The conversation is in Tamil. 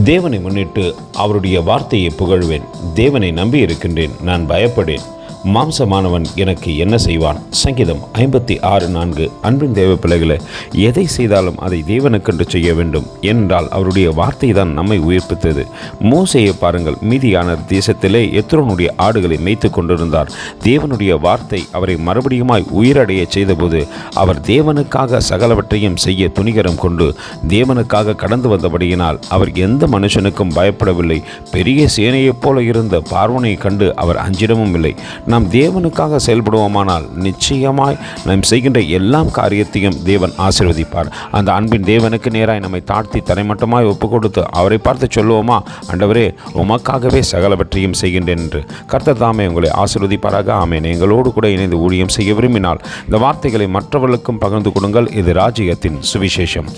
தேவனை முன்னிட்டு அவருடைய வார்த்தையை புகழ்வேன். தேவனை நம்பி இருக்கின்றேன், நான் பயப்படேன். மாம்சமானவன் எனக்கு என்ன செய்வான்? சங்கீதம் 56:4. அன்பின் தேவ பிள்ளைகளை, எதை செய்தாலும் அதை தேவனுக்கென்று செய்ய வேண்டும் என்றால் அவருடைய வார்த்தை தான் நம்மை உயிர்ப்பித்தது. மோசேயை பாருங்கள், மீதியானர் தேசத்திலே எத்ரோனுடைய ஆடுகளை மேய்த்து கொண்டிருந்தார். தேவனுடைய வார்த்தை அவரை மறுபடியுமாய் உயிரடைய செய்தபோது அவர் தேவனுக்காக சகலவற்றையும் செய்ய துணிகரம் கொண்டு தேவனுக்காக கடந்து வந்தபடியினால் அவர் எந்த மனுஷனுக்கும் பயப்படவில்லை. பெரிய சேனையைப் போல இருந்த பார்வோனை கண்டு அவர் அஞ்சிடவும் இல்லை. நாம் தேவனுக்காக செயல்படுவோமானால் நிச்சயமாய் நாம் செய்கின்ற எல்லா காரியத்தையும் தேவன் ஆசீர்வதிப்பார். அந்த அன்பின் தேவனுக்கு நேராய் நம்மை தாழ்த்தி தரைமட்டமாய் ஒப்பு கொடுத்து அவரை பார்த்து சொல்லுவோமா, ஆண்டவரே உமக்காகவே சகலவற்றையும் செய்கின்றேன் என்று. கர்த்தர் தாமே உங்களை ஆசீர்வதிப்பாராக. ஆமென். எங்களோடு கூட இணைந்து ஊழியம் செய்ய விரும்பினால் இந்த வார்த்தைகளை மற்றவர்களுக்கும் பகிர்ந்து கொடுங்கள். இது ராஜ்யத்தின் சுவிசேஷம்.